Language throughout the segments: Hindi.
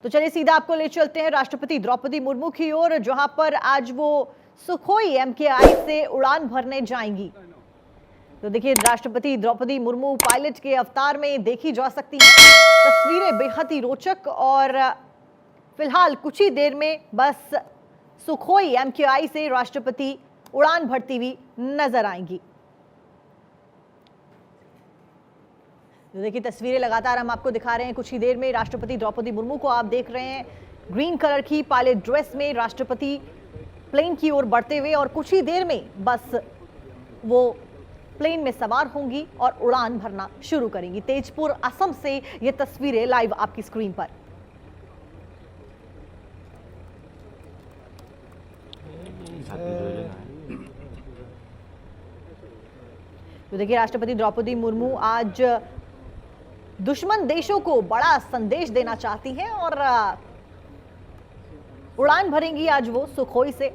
तो चलिए सीधा आपको ले चलते हैं राष्ट्रपति द्रौपदी मुर्मू की ओर, जहां पर आज वो सुखोई MKI से उड़ान भरने जाएंगी। तो देखिए, राष्ट्रपति द्रौपदी मुर्मू पायलट के अवतार में देखी जा सकती हैं। तस्वीरें बेहद ही रोचक और फिलहाल कुछ ही देर में बस सुखोई MKI से राष्ट्रपति उड़ान भरती हुई नजर आएंगी। तो देखिए, तस्वीरें लगातार हम आपको दिखा रहे हैं। कुछ ही देर में राष्ट्रपति द्रौपदी मुर्मू को आप देख रहे हैं ग्रीन कलर की पायलट ड्रेस में राष्ट्रपति प्लेन की ओर बढ़ते हुए, और कुछ ही देर में बस वो प्लेन में सवार होंगी और उड़ान भरना शुरू करेंगी। तेजपुर असम से ये तस्वीरें लाइव आपकी स्क्रीन पर। तो देखिए, राष्ट्रपति द्रौपदी मुर्मू आज दुश्मन देशों को बड़ा संदेश देना चाहती हैं और उड़ान भरेंगी आज वो सुखोई से।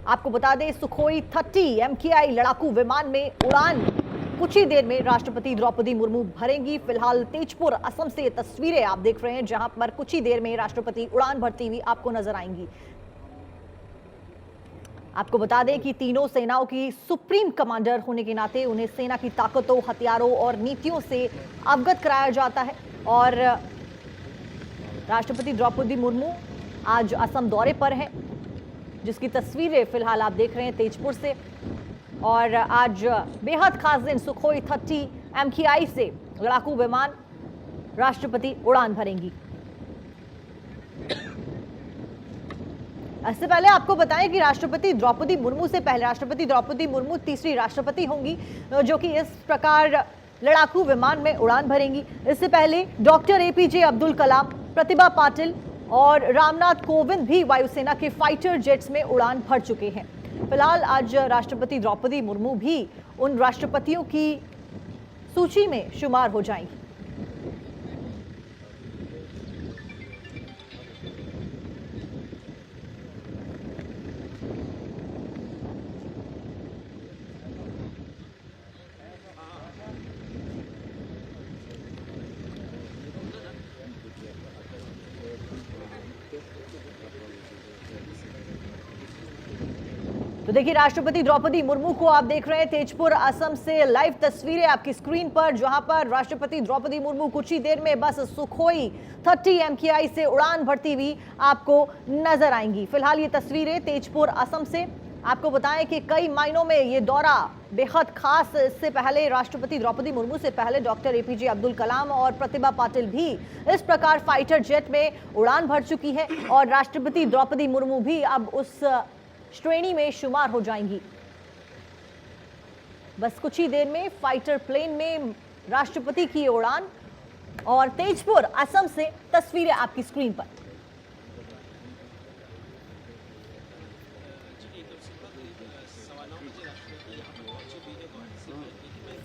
आपको बता दें, सुखोई 30 MKI लड़ाकू विमान में उड़ान कुछ ही देर में राष्ट्रपति द्रौपदी मुर्मू भरेंगी। फिलहाल तेजपुर असम से ये तस्वीरें आप देख रहे हैं, जहां पर कुछ ही देर में राष्ट्रपति उड़ान भरती हुई आपको नजर आएंगी। आपको बता दें कि तीनों सेनाओं की सुप्रीम कमांडर होने के नाते उन्हें सेना की ताकतों, हथियारों और नीतियों से अवगत कराया जाता है। और राष्ट्रपति द्रौपदी मुर्मू आज असम दौरे पर हैं, जिसकी तस्वीरें फिलहाल आप देख रहे हैं तेजपुर से। और आज बेहद खास दिन, सुखोई 30 MKI से लड़ाकू विमान राष्ट्रपति उड़ान भरेंगी। इससे पहले आपको बताएं कि राष्ट्रपति द्रौपदी मुर्मू से पहले राष्ट्रपति द्रौपदी मुर्मू तीसरी राष्ट्रपति होंगी जो कि इस प्रकार लड़ाकू विमान में उड़ान भरेंगी। इससे पहले डॉक्टर APJ अब्दुल कलाम, प्रतिभा पाटिल और रामनाथ कोविंद भी वायुसेना के फाइटर जेट्स में उड़ान भर चुके हैं। फिलहाल आज राष्ट्रपति द्रौपदी मुर्मू भी उन राष्ट्रपतियों की सूची में शुमार हो जाएंगी। तो देखिए, राष्ट्रपति द्रौपदी मुर्मू को आप देख रहे हैं तेजपुर असम से लाइव तस्वीरें आपकी स्क्रीन पर, जहां पर राष्ट्रपति द्रौपदी मुर्मू कुछ ही देर में बस सुखोई 30 MKI से उड़ान भरती हुई आपको नजर आएंगी। फिलहाल ये तस्वीरें तेजपुर असम से। आपको बताएं कि कई मायनों में ये दौरा बेहद खास। इससे पहले राष्ट्रपति द्रौपदी मुर्मू से पहले डॉक्टर APJ अब्दुल कलाम और प्रतिभा पाटिल भी इस प्रकार फाइटर जेट में उड़ान भर चुकी है, और राष्ट्रपति द्रौपदी मुर्मू भी अब उस श्रेणी में शुमार हो जाएंगी। बस कुछ ही देर में फाइटर प्लेन में राष्ट्रपति की उड़ान, और तेजपुर असम से तस्वीरें आपकी स्क्रीन पर।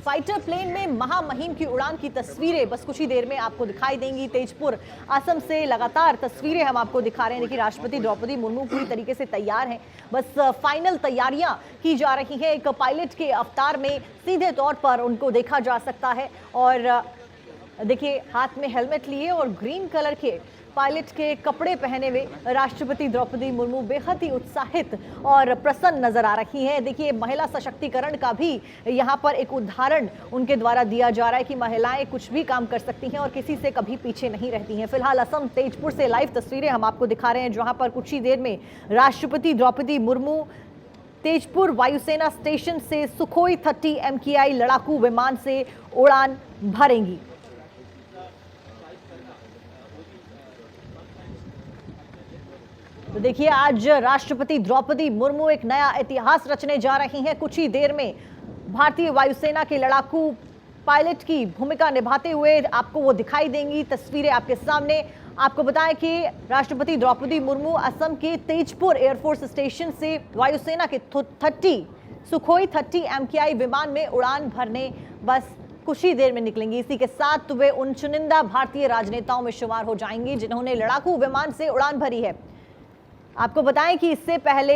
फाइटर प्लेन में महामहिम की उड़ान की तस्वीरें बस कुछ ही देर में आपको दिखाई देंगी। तेजपुर असम से लगातार तस्वीरें हम आपको दिखा रहे हैं। देखिए, राष्ट्रपति द्रौपदी मुर्मू पूरी तरीके से तैयार हैं, बस फाइनल तैयारियां की जा रही हैं। एक पायलट के अवतार में सीधे तौर पर उनको देखा जा सकता है, और देखिए, हाथ में हेलमेट लिए और ग्रीन कलर के पायलट के कपड़े पहने हुए राष्ट्रपति द्रौपदी मुर्मू बेहद ही उत्साहित और प्रसन्न नजर आ रही हैं। देखिए, महिला सशक्तिकरण का भी यहाँ पर एक उदाहरण उनके द्वारा दिया जा रहा है कि महिलाएं कुछ भी काम कर सकती हैं और किसी से कभी पीछे नहीं रहती हैं। फिलहाल असम तेजपुर से लाइव तस्वीरें हम आपको दिखा रहे हैं, जहाँ पर कुछ ही देर में राष्ट्रपति द्रौपदी मुर्मू तेजपुर वायुसेना स्टेशन से सुखोई 30 MKI लड़ाकू विमान से उड़ान भरेंगी। तो देखिए, आज राष्ट्रपति द्रौपदी मुर्मू एक नया इतिहास रचने जा रही हैं। कुछ ही देर में भारतीय वायुसेना के लड़ाकू पायलट की भूमिका निभाते हुए आपको वो दिखाई देंगी। तस्वीरें आपके सामने। आपको बताएं कि राष्ट्रपति द्रौपदी मुर्मू असम के तेजपुर एयरफोर्स स्टेशन से वायुसेना के सुखोई 30 MKI विमान में उड़ान भरने बस कुछ ही देर में निकलेंगी। इसी के साथ वे उन चुनिंदा भारतीय राजनेताओं में शुमार हो जाएंगी जिन्होंने लड़ाकू विमान से उड़ान भरी है। आपको बताएं कि इससे पहले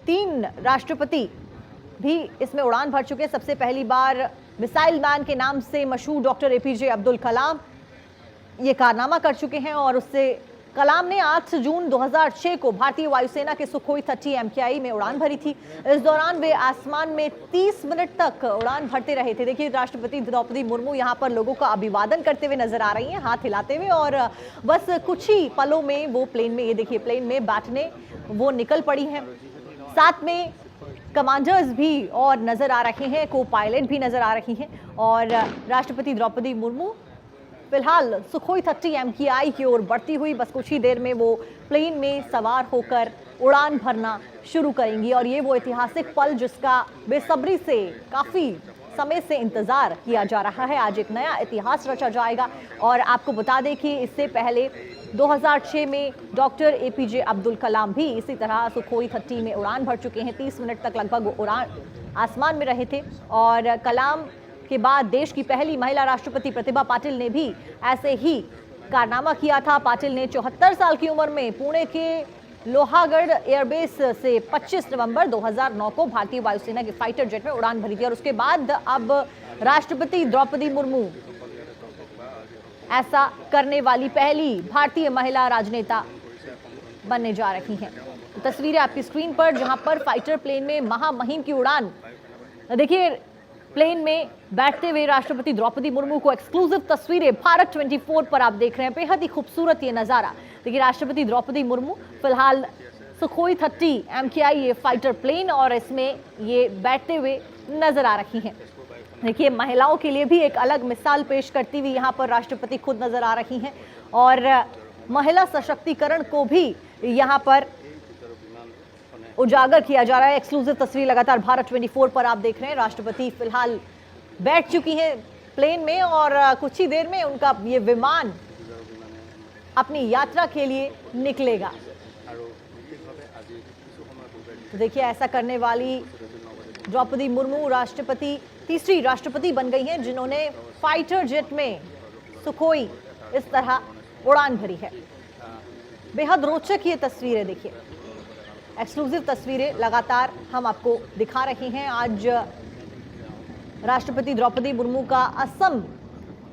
3 राष्ट्रपति भी इसमें उड़ान भर चुके हैं। सबसे पहली बार मिसाइल मैन के नाम से मशहूर डॉक्टर APJ अब्दुल कलाम, ये कारनामा कर चुके हैं। और उससे कलाम ने 8 जून 2006 को भारतीय वायुसेना के सुखोई 30 MKI में उड़ान भरी थी। इस दौरान वे आसमान में 30 मिनट तक उड़ान भरते रहे थे। देखिए राष्ट्रपति द्रौपदी मुर्मू यहाँ पर लोगों का अभिवादन करते हुए नजर आ रही हैं, हाथ हिलाते हुए, और बस कुछ ही पलों में वो प्लेन में, ये देखिए प्लेन में बैठने वो निकल पड़ी हैं। साथ में कमांडर्स भी और नजर आ रहे हैं, को पायलट भी नजर आ रही हैं। और राष्ट्रपति द्रौपदी मुर्मू फिलहाल सुखोई 30 MKI की ओर बढ़ती हुई बस कुछ ही देर में वो प्लेन में सवार होकर उड़ान भरना शुरू करेंगी। और ये वो ऐतिहासिक पल जिसका बेसब्री से काफी समय से इंतजार किया जा रहा है, आज एक नया इतिहास रचा जाएगा। और आपको बता दें कि इससे पहले 2006 में डॉक्टर APJ अब्दुल कलाम भी इसी तरह सुखोई 30 में उड़ान भर चुके हैं। 30 मिनट तक लगभग उड़ान आसमान में रहे थे। और कलाम के बाद देश की पहली महिला राष्ट्रपति प्रतिभा पाटिल ने भी ऐसे ही कारनामा किया था। पाटिल ने 74 साल की उम्र में पुणे के लोहागढ़ एयरबेस से 25 नवंबर 2009 को भारतीय वायुसेना के फाइटर जेट में उड़ान भरी थी। और उसके बाद अब राष्ट्रपति द्रौपदी मुर्मू ऐसा करने वाली पहली भारतीय महिला राजनेता बनने जा रही हैं। तस्वीरें आपकी स्क्रीन पर, जहां पर फाइटर प्लेन में महामहिम की उड़ान, देखिए प्लेन में बैठते हुए राष्ट्रपति द्रौपदी मुर्मू को एक्सक्लूसिव तस्वीरें भारत 24 पर आप देख रहे हैं। बेहद ही खूबसूरत ये नज़ारा। देखिए राष्ट्रपति द्रौपदी मुर्मू फिलहाल सुखोई 30 MKI ये फाइटर प्लेन और इसमें ये बैठते हुए नजर आ रही हैं। देखिए महिलाओं के लिए भी एक अलग मिसाल पेश करती हुई यहाँ पर राष्ट्रपति खुद नजर आ रही हैं। और महिला सशक्तिकरण को भी यहाँ पर उजागर किया जा रहा है। एक्सक्लूसिव तस्वीर लगातार भारत 24 पर आप देख रहे हैं। राष्ट्रपति फिलहाल बैठ चुकी हैं प्लेन में और कुछ ही देर में उनका ये विमान अपनी यात्रा के लिए निकलेगा। तो देखिए ऐसा करने वाली द्रौपदी मुर्मू तीसरी राष्ट्रपति बन गई हैं जिन्होंने फाइटर जेट में सुखोई इस तरह उड़ान भरी है। बेहद रोचक ये तस्वीरें, देखिए एक्सक्लूसिव तस्वीरें लगातार हम आपको दिखा रहे हैं। आज राष्ट्रपति द्रौपदी मुर्मू का असम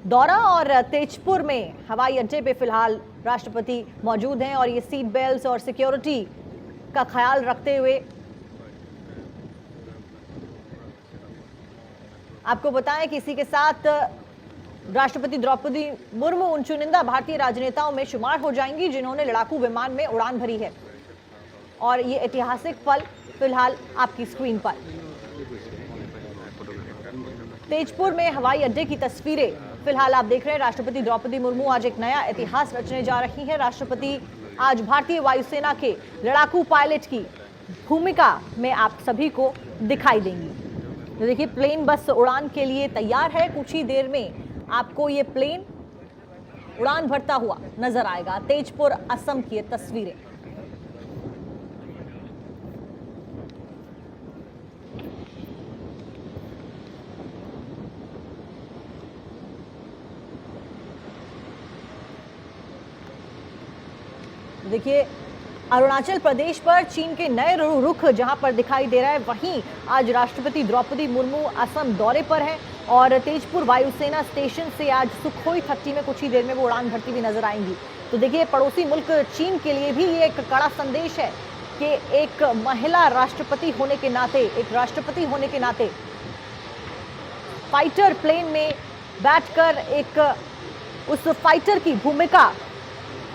दौरा और तेजपुर में हवाई अड्डे पे फिलहाल राष्ट्रपति मौजूद हैं। और ये सीट बेल्ट और सिक्योरिटी का ख्याल रखते हुए आपको बताएं कि इसी के साथ राष्ट्रपति द्रौपदी मुर्मू उन चुनिंदा भारतीय राजनेताओं में शुमार हो जाएंगी जिन्होंने लड़ाकू विमान में उड़ान भरी है। और ये ऐतिहासिक पल फिलहाल आपकी स्क्रीन पर, तेजपुर में हवाई अड्डे की तस्वीरें फिलहाल आप देख रहे हैं। राष्ट्रपति द्रौपदी मुर्मू आज एक नया इतिहास रचने जा रही हैं। राष्ट्रपति आज भारतीय वायुसेना के लड़ाकू पायलट की भूमिका में आप सभी को दिखाई देंगी। तो देखिए प्लेन बस उड़ान के लिए तैयार है। कुछ ही देर में आपको ये प्लेन उड़ान भरता हुआ नजर आएगा। तेजपुर असम की तस्वीरें। देखिए अरुणाचल प्रदेश पर चीन के नए रुख जहां पर दिखाई दे रहा है, वहीं आज राष्ट्रपति द्रौपदी मुर्मू असम दौरे पर हैं। और तेजपुर वायुसेना स्टेशन से आज सुखोई 30 में कुछ ही देर में वो उड़ान भरती हुई नजर आएंगी। तो देखिए पड़ोसी मुल्क चीन के लिए भी ये एक कड़ा संदेश है कि एक महिला राष्ट्रपति होने के नाते, एक राष्ट्रपति होने के नाते फाइटर प्लेन में बैठकर एक उस फाइटर की भूमिका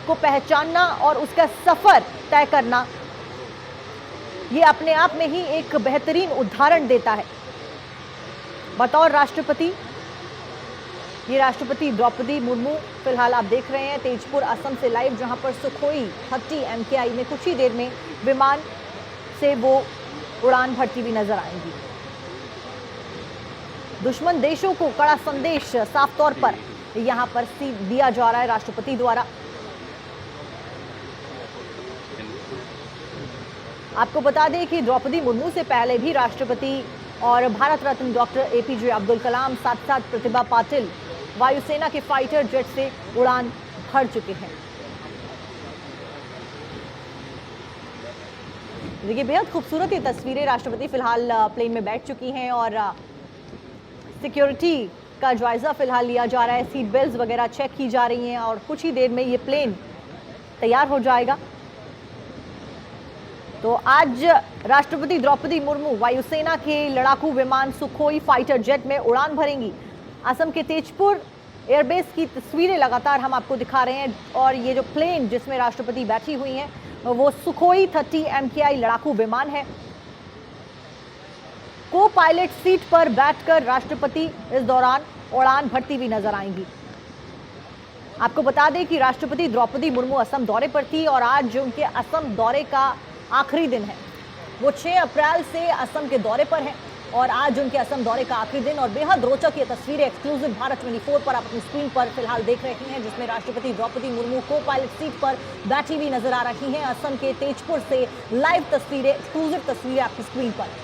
को पहचानना और उसका सफर तय करना, ये अपने आप में ही एक बेहतरीन उदाहरण देता है। बतौर राष्ट्रपति, ये राष्ट्रपति द्रौपदी मुर्मू फिलहाल आप देख रहे हैं तेजपुर असम से लाइव, जहां पर सुखोई 30 MKI में कुछ ही देर में विमान से वो उड़ान भरती हुई नजर आएंगी। दुश्मन देशों को कड़ा संदेश साफ तौर पर यहां पर दिया जा रहा है राष्ट्रपति द्वारा। आपको बता दें कि द्रौपदी मुर्मू से पहले भी राष्ट्रपति और भारत रत्न डॉक्टर APJ अब्दुल कलाम, साथ साथ प्रतिभा पाटिल वायुसेना के फाइटर जेट से उड़ान भर चुके हैं। देखिए बेहद खूबसूरत ये तस्वीरें। राष्ट्रपति फिलहाल प्लेन में बैठ चुकी हैं और सिक्योरिटी इसका जायजा फिलहाल लिया जा रहा है, सीट बेल्ट वगैरह चेक की जा रही हैं और कुछ ही देर में ये प्लेन तैयार हो जाएगा। तो आज राष्ट्रपति द्रौपदी मुर्मू वायुसेना के लड़ाकू विमान सुखोई फाइटर जेट में उड़ान भरेंगी। असम के तेजपुर एयरबेस की तस्वीरें लगातार हम आपको दिखा रहे हैं और ये जो प्लेन जिसमें राष्ट्रपति बैठी हुई हैं वो सुखोई 30 MKI लड़ाकू विमान है। को पायलट सीट पर बैठकर राष्ट्रपति इस दौरान उड़ान भरती हुई नजर आएंगी। आपको बता दें कि राष्ट्रपति द्रौपदी मुर्मू असम दौरे पर थी और आज उनके असम दौरे का आखिरी दिन है। वो 6 अप्रैल से असम के दौरे पर हैं और आज उनके असम दौरे का आखिरी दिन और बेहद रोचक ये तस्वीरें एक्सक्लूसिव भारत 24 पर आप अपनी स्क्रीन पर फिलहाल देख रहे हैं, जिसमें राष्ट्रपति द्रौपदी मुर्मू को पायलट सीट पर बैठी हुई नजर आ रही हैं। असम के तेजपुर से लाइव तस्वीरें, एक्सक्लूसिव तस्वीरें आपकी स्क्रीन पर।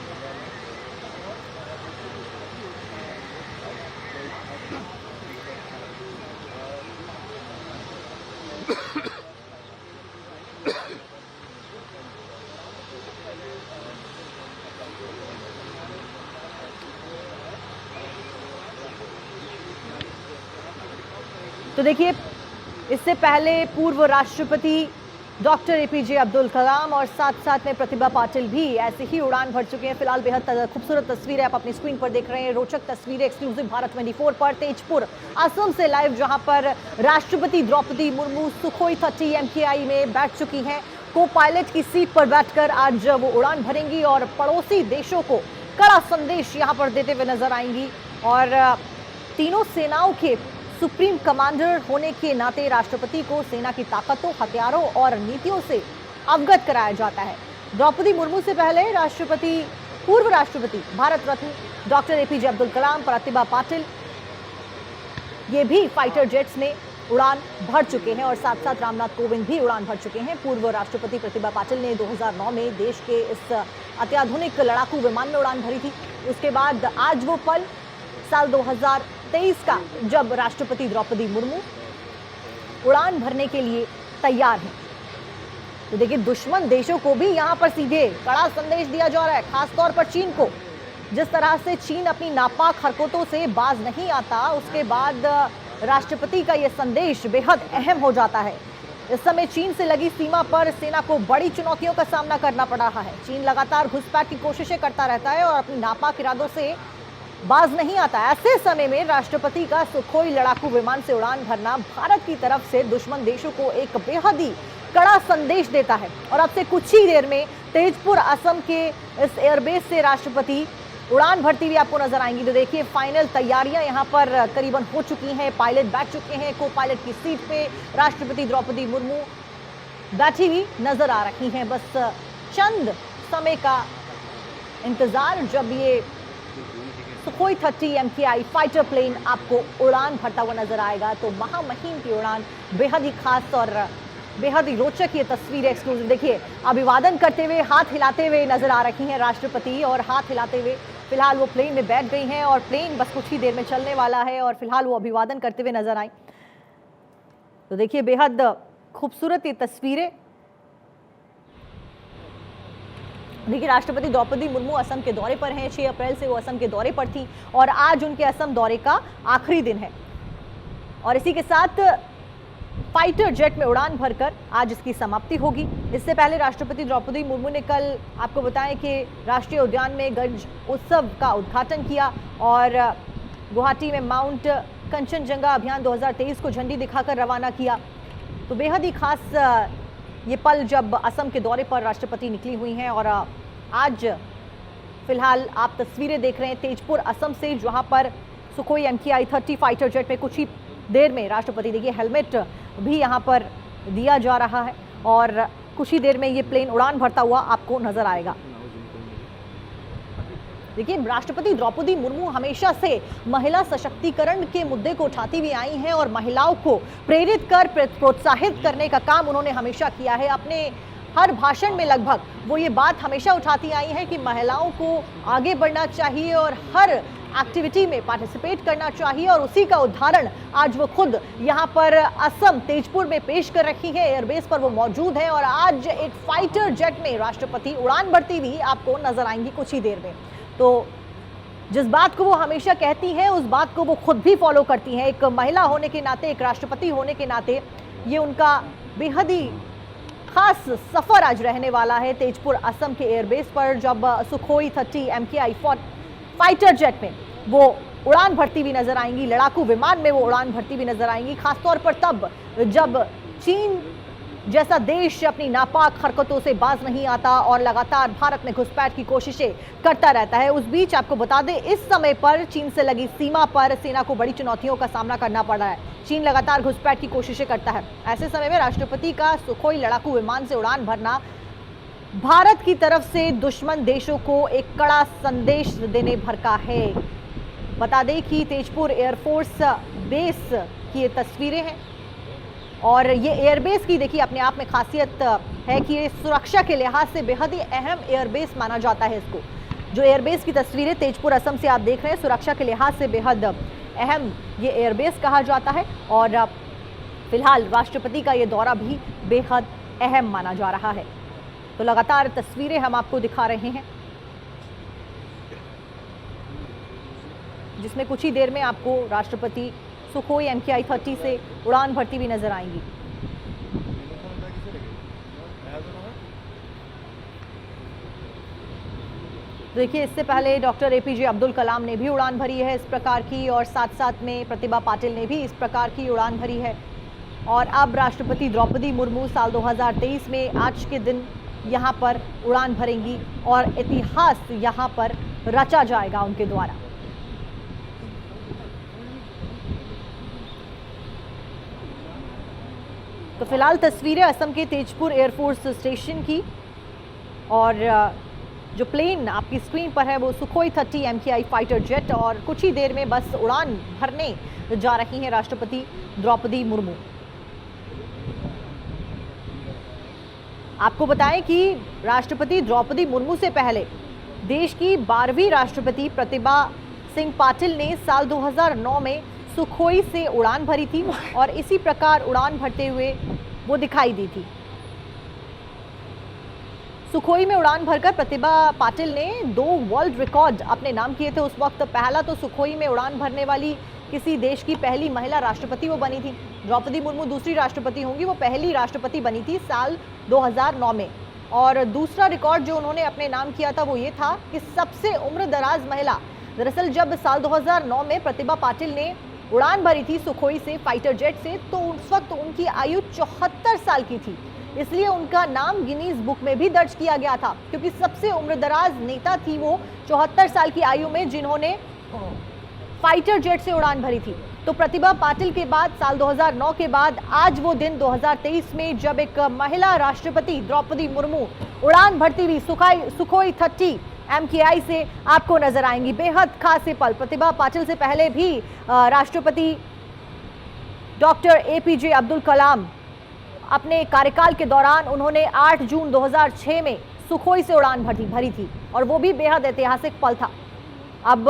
तो देखिए, इससे पहले पूर्व राष्ट्रपति डॉक्टर APJ अब्दुल कलाम और साथ साथ में प्रतिभा पाटिल भी ऐसे ही उड़ान भर चुके हैं। फिलहाल बेहद खूबसूरत तस्वीरें आप अपनी स्क्रीन पर देख रहे हैं, रोचक तस्वीरें एक्सक्लूसिव भारत 24 पर तेजपुर असम से लाइव, जहां पर राष्ट्रपति द्रौपदी मुर्मू सुखोई 30 MKI में बैठ चुकी हैं। को पायलट की सीट पर बैठकर आज वो उड़ान भरेंगी और पड़ोसी देशों को कड़ा संदेश यहां पर देते हुए नजर आएंगी। और तीनों सेनाओं के सुप्रीम कमांडर होने के नाते राष्ट्रपति को सेना की ताकतों, हथियारों और नीतियों से अवगत कराया जाता है। द्रौपदी मुर्मू से पहले पूर्व राष्ट्रपति भारत रत्न डॉक्टर APJ अब्दुल कलाम, प्रतिभा पाटिल ये भी फाइटर जेट्स में उड़ान भर चुके हैं और साथ साथ रामनाथ कोविंद भी उड़ान भर चुके हैं। पूर्व राष्ट्रपति प्रतिभा पाटिल ने 2009 में देश के इस अत्याधुनिक लड़ाकू विमान में उड़ान भरी थी। उसके बाद आज वो पल साल 2023 का जब राष्ट्रपति द्रौपदी मुर्मू उड़ान भरने के लिए तैयार हैं। तो देखिए, दुश्मन देशों को भी यहां पर सीधे कड़ा संदेश दिया जा रहा है, खासतौर पर चीन को। जिस तरह से चीन अपनी नापाक हरकतों से बाज नहीं आता, उसके बाद राष्ट्रपति का यह संदेश बेहद अहम हो जाता है। इस समय चीन से लगी सीमा पर सेना को बड़ी चुनौतियों का सामना करना पड़ रहा है। चीन लगातार घुसपैठ की कोशिशें करता रहता है और अपनी नापाक इरादों से बाज नहीं आता। ऐसे समय में राष्ट्रपति का सुखोई लड़ाकू विमान से उड़ान भरना भारत की तरफ से दुश्मन देशों को एक बेहद ही कड़ा संदेश देता है। और अब से कुछ ही देर में तेजपुर असम के इस एयरबेस से राष्ट्रपति उड़ान भरती हुई आपको नजर आएंगी। तो देखिए, फाइनल तैयारियां यहां पर करीबन हो चुकी हैं। पायलट बैठ चुके हैं, को पायलट की सीट पे राष्ट्रपति द्रौपदी मुर्मू बैठी हुई नजर आ रही हैं। बस चंद समय का इंतजार, जब ये सुखोई 30 MKI फाइटर प्लेन आपको उड़ान भरता हुआ नजर आएगा। तो महामहिम की उड़ान, बेहद ही खास और बेहद ही रोचक ये तस्वीरें एक्सक्लूसिव। देखिए, अभिवादन करते हुए, हाथ हिलाते हुए नजर आ रही हैं राष्ट्रपति और हाथ हिलाते हुए फिलहाल वो प्लेन में बैठ गई हैं और प्लेन बस कुछ ही देर में चलने वाला है और फिलहाल वो अभिवादन करते हुए नजर आई। तो देखिए, बेहद खूबसूरत ये तस्वीरें। देखिए, राष्ट्रपति द्रौपदी मुर्मू असम के दौरे पर हैं। 6 अप्रैल से वो असम के दौरे पर थी और आज उनके असम दौरे का आखिरी दिन है और इसी के साथ फाइटर जेट में उड़ान भरकर आज इसकी समाप्ति होगी। इससे पहले राष्ट्रपति द्रौपदी मुर्मू ने कल आपको बताएं कि राष्ट्रीय उद्यान में गंज उत्सव का उद्घाटन किया और गुवाहाटी में माउंट कंचनजंगा अभियान 2023 को झंडी दिखाकर रवाना किया। तो बेहद ही खास ये पल जब असम के दौरे पर राष्ट्रपति निकली हुई हैं और आज फिलहाल आप तस्वीरें देख रहे हैं तेजपुर असम से, जहां पर सुखोई MKI 30 फाइटर जेट में कुछ ही देर में राष्ट्रपति, देखिए हेलमेट भी यहां पर दिया जा रहा है और कुछ ही देर में ये प्लेन उड़ान भरता हुआ आपको नजर आएगा। देखिए, राष्ट्रपति द्रौपदी मुर्मू हमेशा से महिला सशक्तिकरण के मुद्दे को उठाती हुई आई हैं और महिलाओं को प्रेरित कर प्रोत्साहित करने का काम उन्होंने हमेशा किया है। अपने हर भाषण में लगभग वो ये बात हमेशा उठाती आई हैं कि महिलाओं को आगे बढ़ना चाहिए और हर एक्टिविटी में पार्टिसिपेट करना चाहिए और उसी का उदाहरण आज वो खुद यहाँ पर असम तेजपुर में पेश कर रही है। एयरबेस पर वो मौजूद है और आज एक फाइटर जेट में राष्ट्रपति उड़ान भरती हुई आपको नजर आएंगी कुछ ही देर में। तो जिस बात को वो हमेशा कहती हैं उस बात को वो खुद भी फॉलो करती हैं। एक महिला होने के नाते, एक राष्ट्रपति होने के नाते ये उनका बेहद ही खास सफर आज रहने वाला है तेजपुर असम के एयरबेस पर, जब सुखोई 30 MKI फाइटर जेट में वो उड़ान भरती भी नजर आएंगी, लड़ाकू विमान में वो उड़ान भरती भी नजर आएंगी। खासतौर पर तब जब चीन जैसा देश अपनी नापाक हरकतों से बाज नहीं आता और लगातार भारत में घुसपैठ की कोशिशें करता रहता है। उस बीच आपको बता दें, इस समय पर चीन से लगी सीमा पर सेना को बड़ी चुनौतियों का सामना करना पड़ रहा है। चीन लगातार घुसपैठ की कोशिशें करता है। ऐसे समय में राष्ट्रपति का सुखोई लड़ाकू विमान से उड़ान भरना भारत की तरफ से दुश्मन देशों को एक कड़ा संदेश देने भर का है। बता दें कि तेजपुर एयरफोर्स बेस की ये तस्वीरें हैं और ये एयरबेस की देखिए अपने आप में खासियत है कि ये सुरक्षा के लिहाज से बेहद ही अहम एयरबेस माना जाता है इसको। जो एयरबेस की तस्वीरें तेजपुर असम से आप देख रहे हैं, सुरक्षा के लिहाज से बेहद अहम ये एयरबेस कहा जाता है और फिलहाल राष्ट्रपति का ये दौरा भी बेहद अहम माना जा रहा है। तो लगातार तस्वीरें हम आपको दिखा रहे हैं, जिसमें कुछ ही देर में आपको राष्ट्रपति सुखोई MKI 30 से उड़ान भरती भी नजर आएंगी। देखिए, इससे पहले डॉक्टर APJ अब्दुल कलाम ने भी उड़ान भरी है इस प्रकार की, और साथ साथ में प्रतिभा पाटिल ने भी इस प्रकार की उड़ान भरी है। और अब राष्ट्रपति द्रौपदी मुर्मू साल 2023 में आज के दिन यहाँ पर उड़ान भरेंगी और इतिहास यहाँ पर रचा जाएगा उनके द्वारा। तो फिलहाल तस्वीरें असम के तेजपुर एयरफोर्स स्टेशन की, और जो प्लेन आपकी स्क्रीन पर है वो सुखोई 30 MKI फाइटर जेट, और कुछ ही देर में बस उड़ान भरने जा रही हैं राष्ट्रपति द्रौपदी मुर्मू। आपको बताएं कि राष्ट्रपति द्रौपदी मुर्मू से पहले देश की 12वीं राष्ट्रपति प्रतिभा सिंह पाटिल ने साल 2009 में सुखोई से उड़ान भरी थी और इसी प्रकार उड़ान भरते हुए वो दिखाई दी थी। सुखोई में उड़ान भरकर प्रतिभा पाटिल ने 2 वर्ल्ड रिकॉर्ड अपने नाम किए थे। उस वक्त पहला तो सुखोई में उड़ान भरने वाली किसी देश की पहली महिला राष्ट्रपति वो बनी थी। द्रौपदी मुर्मू दूसरी राष्ट्रपति होंगी, वो पहली राष्ट्रपति बनी थी साल 2009 में। और दूसरा रिकॉर्ड जो उन्होंने अपने नाम किया था वो ये था कि सबसे उम्र दराज महिला। दरअसल जब साल 2009 में प्रतिभा पाटिल ने उड़ान भरी थी सुखोई से फाइटर जेट से, तो उस वक्त उनकी आयु 74 साल की थी। इसलिए उनका नाम गिनीज बुक में भी दर्ज किया गया था, क्योंकि सबसे उम्रदराज नेता थी वो 74 साल की आयु में जिन्होंने फाइटर जेट से उड़ान भरी थी। तो प्रतिभा पाटिल के बाद साल 2009 के बाद आज वो दिन 2023 में जब एक महिला राष्ट्रपति द्रौपदी मुर्मू उड़ान भरती हुई सुखोई 30 MKI से आपको नजर आएंगी। बेहद खास ये पल। प्रतिभा पाटिल से पहले भी राष्ट्रपति डॉक्टर APJ अब्दुल कलाम अपने कार्यकाल के दौरान उन्होंने 8 जून 2006 में सुखोई से उड़ान भरी थी और वो भी बेहद ऐतिहासिक पल था। अब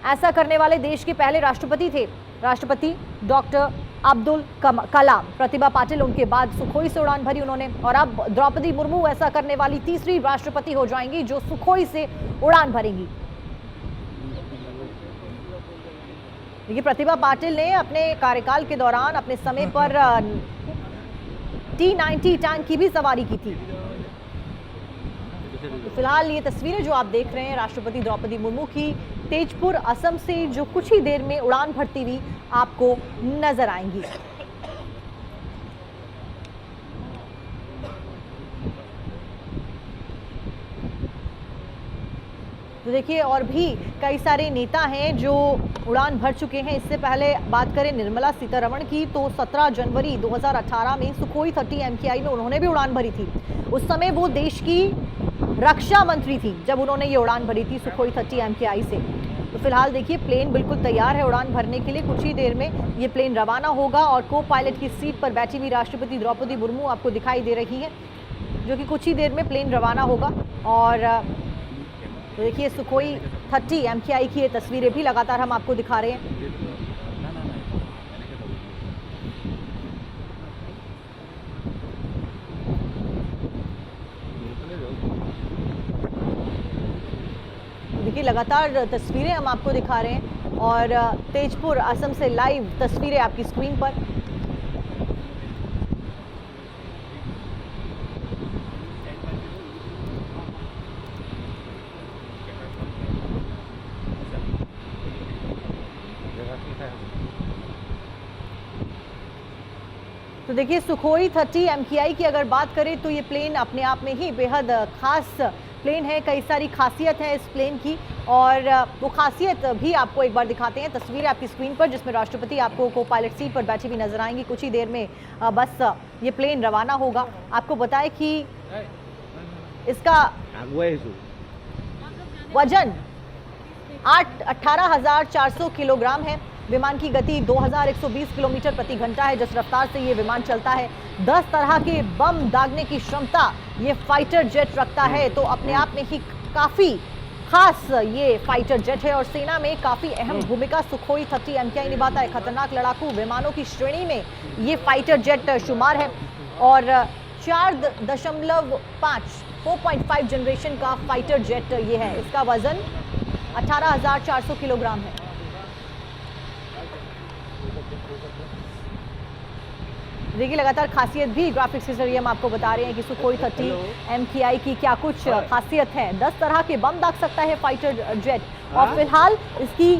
ऐसा करने वाले देश के पहले राष्ट्रपति थे राष्ट्रपति डॉक्टर अब्दुल कलाम। प्रतिभा पाटिल उनके बाद सुखोई से उड़ान भरी उन्होंने, और अब द्रौपदी मुर्मू ऐसा करने वाली तीसरी राष्ट्रपति हो जाएंगी जो सुखोई से उड़ान भरेंगी। देखिए, प्रतिभा पाटिल ने अपने कार्यकाल के दौरान अपने समय पर T-90 टैंक की भी सवारी की थी। तो फिलहाल ये तस्वीरें जो आप देख रहे हैं राष्ट्रपति द्रौपदी मुर्मू की तेजपुर असम से, जो कुछ ही देर में उड़ान भरती हुई आपको नजर आएंगी। तो देखिए, और भी कई सारे नेता हैं जो उड़ान भर चुके हैं। इससे पहले बात करें निर्मला सीतारमण की, तो 17 जनवरी 2018 में सुखोई 30 MKI में उन्होंने भी उड़ान भरी थी। उस समय वो देश की रक्षा मंत्री थी जब उन्होंने ये उड़ान भरी थी सुखोई 30 MKI से। तो फिलहाल देखिए, प्लेन बिल्कुल तैयार है उड़ान भरने के लिए। कुछ ही देर में ये प्लेन रवाना होगा और को पायलट की सीट पर बैठी हुई राष्ट्रपति द्रौपदी मुर्मू आपको दिखाई दे रही है, जो कि कुछ ही देर में प्लेन रवाना होगा। और तो देखिए, सुखोई 30 MKI की ये तस्वीरें भी लगातार हम आपको दिखा रहे हैं। देखिए, देखिए लगातार तस्वीरें हम आपको दिखा रहे हैं और तेजपुर असम से लाइव तस्वीरें आपकी स्क्रीन पर। तो देखिए सुखोई 30 MKI की अगर बात करें तो ये प्लेन अपने आप में ही बेहद खास प्लेन है। कई सारी खासियत है इस प्लेन की और वो खासियत भी आपको एक बार दिखाते हैं। तस्वीर आपकी स्क्रीन पर जिसमें राष्ट्रपति आपको को पायलट सीट पर बैठे भी नजर आएंगी। कुछ ही देर में बस ये प्लेन रवाना होगा। आपको बताएं कि इसका वजन 18,400 किलोग्राम है। विमान की गति 2120 किलोमीटर प्रति घंटा है जिस रफ्तार से ये विमान चलता है। 10 तरह के बम दागने की क्षमता ये फाइटर जेट रखता है। तो अपने आप में ही काफी खास ये फाइटर जेट है और सेना में काफी अहम भूमिका सुखोई 30 MKI निभाता है। खतरनाक लड़ाकू विमानों की श्रेणी में ये फाइटर जेट शुमार है और 4.5 जनरेशन का फाइटर जेट ये है। इसका वजन 18,400 किलोग्राम है। देखिए लगातार खासियत भी ग्राफिक्स के जरिए हम आपको बता रहे हैं कि सुखोई 30 MKI की क्या कुछ खासियत है। 10 तरह के बम दाग सकता है फाइटर जेट और फिलहाल इसकी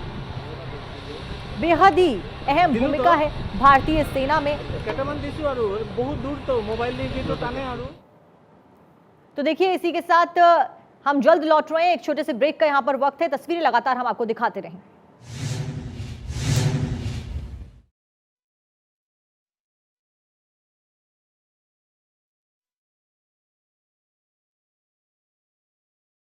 बेहद ही अहम भूमिका है भारतीय सेना में। बहुत दूर तो मोबाइल तो देखिए इसी के साथ हम जल्द लौट रहे हैं। एक छोटे से ब्रेक का यहाँ पर वक्त है। तस्वीरें लगातार हम आपको दिखाते रहें।